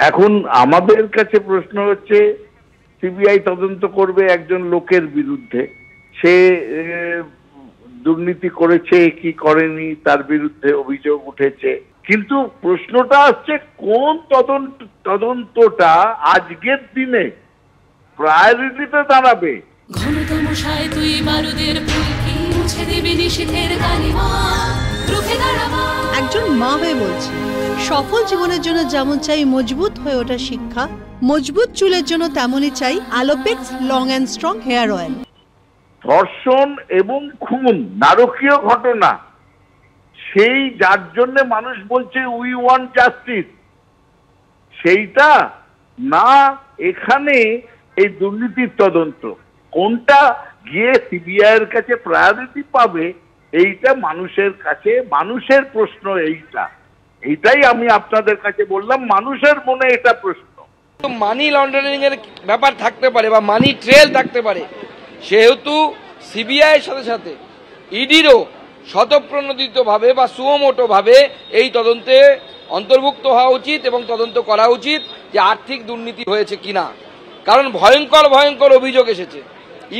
এখন আমাদের কাছে প্রশ্ন হচ্ছে, সিবিআই তদন্ত করবে একজন লোকের বিরুদ্ধে, সে দুর্নীতি করেছে কি করেনি তার বিরুদ্ধে অভিযোগ উঠেছে, কিন্তু প্রশ্নটা আসছে কোন তদন্তটা আজকের দিনে প্রায়োরিটিতে দাঁড়াবে। একজন মা হয়ে বলছি, সফল জীবনের জন্য যেমন চাই মজবুত হয়ে ওঠা শিক্ষা, মজবুত চুলের জন্য তেমনই চাই Alopex long and strong hair oil. ধর্ষণ এবং খুন নারকীয় ঘটনা, সেই যার জন্য মানুষ বলছে উই ওয়ান্ট জাস্টিস, সেইটা না এখানে এই দুর্নীতির তদন্ত, কোনটা গিয়ে সিবিআই এর কাছে প্রায়োরিটি পাবে, এইটা মানুষের কাছে, মানুষের প্রশ্ন এইটাই আমি আপনাদের কাছে বললাম, মানুষের মনে এটা প্রশ্ন। মানি লন্ডারিং এর ব্যাপার থাকতে পারে বা মানি ট্রেল থাকতে পারে, সেহেতু সিবিআই এর সাথে সাথে ইডিরও স্বতঃপ্রণোদিতভাবে বা সুমোটোভাবে এই তদন্তে অন্তর্ভুক্ত হওয়া উচিত এবং তদন্ত করা উচিত যে আর্থিক দুর্নীতি হয়েছে কিনা। কারণ ভয়ঙ্কর ভয়ঙ্কর অভিযোগ এসেছে।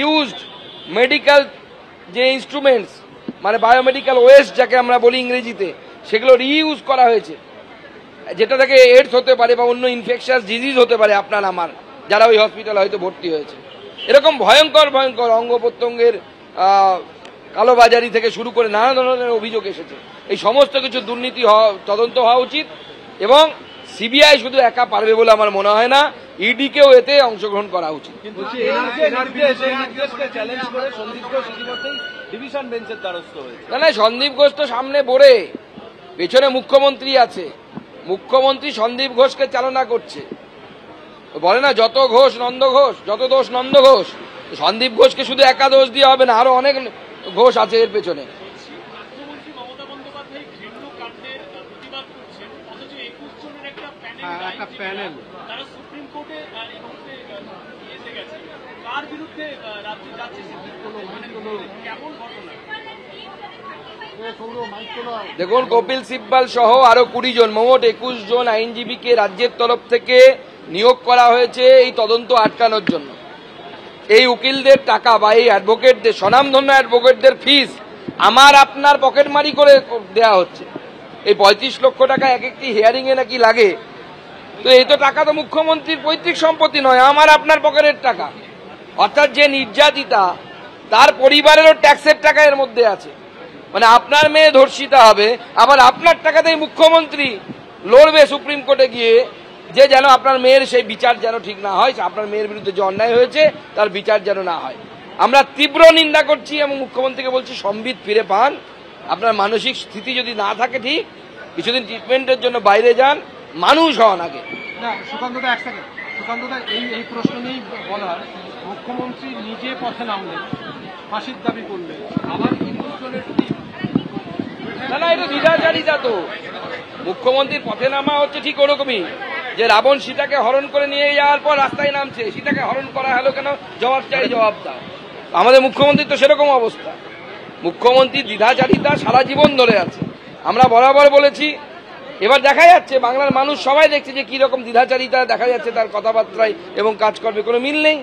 ইউজড মেডিকেল যে ইনস্ট্রুমেন্টস, মানে বায়োমেডিক্যাল ওয়েস্ট যাকে আমরা বলি ইংরেজিতে, সেগুলো রিইউজ করা হয়েছে, যেটা থেকে এইডস হতে পারে বা অন্য ইনফেকশাস ডিজিজ হতে পারে আপনার আমার, যারা ওই হসপিটালে হয়তো ভর্তি হয়েছে। এরকম ভয়ঙ্কর ভয়ঙ্কর অঙ্গ প্রত্যঙ্গের কালোবাজারি থেকে শুরু করে নানা ধরনের অভিযোগ এসেছে। এই সমস্ত কিছু দুর্নীতি তদন্ত হওয়া উচিত এবং সিবিআই শুধু একা পারবে বলে আমার মনে হয় না, ইডিকেও এতে অংশগ্রহণ করা উচিত। না না, সন্দীপ ঘোষ তো সামনে বড়ে, পেছনে মুখ্যমন্ত্রী আছে, মুখ্যমন্ত্রী সন্দীপ ঘোষকে চালনা করছে। বলে না যত ঘোষ নন্দ ঘোষ, যত দোষ নন্দ ঘোষ, সন্দীপ ঘোষকে শুধু একা দোষ দিয়ে হবে না, আরো অনেক ঘোষ আছে এর পেছনে। দেখুন, কপিল সিব্বাল সহ আরো 20 জন, মোট 21 জন আইনজীবীকে রাজ্যের তরফ থেকে নিয়োগ করা হয়েছে এই তদন্ত আটকানোর জন্য। এই উকিলদের টাকা বা এই অ্যাডভোকেটদের, স্বনামধন্য অ্যাডভোকেটদের ফিস আমার আপনার পকেটমারি করে দেয়া হচ্ছে। এই 35 লক্ষ টাকা এক একটি হিয়ারিং এ নাকি লাগে, তো এই তো টাকা তো মুখ্যমন্ত্রীর পৈতৃক সম্পত্তি নয়, আমার আপনার পকেটের টাকা। অর্থাৎ যে নির্যাতিতা, তার পরিবারেরও ট্যাক্সের টাকা এর মধ্যে আছে। মানে আপনার মেয়ে ধর্ষিতা হবে, আবার আপনার টাকাতেই মুখ্যমন্ত্রী লড়বে সুপ্রিম কোর্টে গিয়ে যে যেন আপনার মেয়ের সেই বিচার যেন ঠিক না হয়, আপনার মেয়ের বিরুদ্ধে যে অন্যায় হয়েছে তার বিচার যেন না হয়। আমরা তীব্র নিন্দা করছি এবং মুখ্যমন্ত্রীকে বলছি সম্বিত ফিরে পান, আপনার মানসিক স্থিতি যদি না থাকে ঠিক, কিছুদিন ট্রিটমেন্টের জন্য বাইরে যান, মানুষ হন আগে। সুকান্তদা এক সেকেন্ড, সুকান্তদা এই প্রশ্ন নিয়েই বলার, মুখ্যমন্ত্রী নিজে পথে নামলেন, ফাঁসির দাবি করলেন, আবার না না, এটা দ্বিধাচারিতা। তো মুখ্যমন্ত্রীর পথে নামা হচ্ছে ঠিক ওরকমই, যে রাবণ সীতাকে হরণ করে নিয়ে যাওয়ার পর রাস্তায় নামছে, সীতাকে হরণ করা হলো কেন, জবাব চাই, জবাব দাও। আমাদের মুখ্যমন্ত্রী তো সেরকম অবস্থা, মুখ্যমন্ত্রীর দ্বিধাচারিতা সারা জীবন ধরে আছে। আমরা বরাবর বলেছি, এবার দেখা যাচ্ছে বাংলার মানুষ সবাই দেখছে যে কি রকম দ্বিধাচারিতা দেখা যাচ্ছে তার কথাবার্তায় এবং কাজকর্মে কোনো মিল নেই।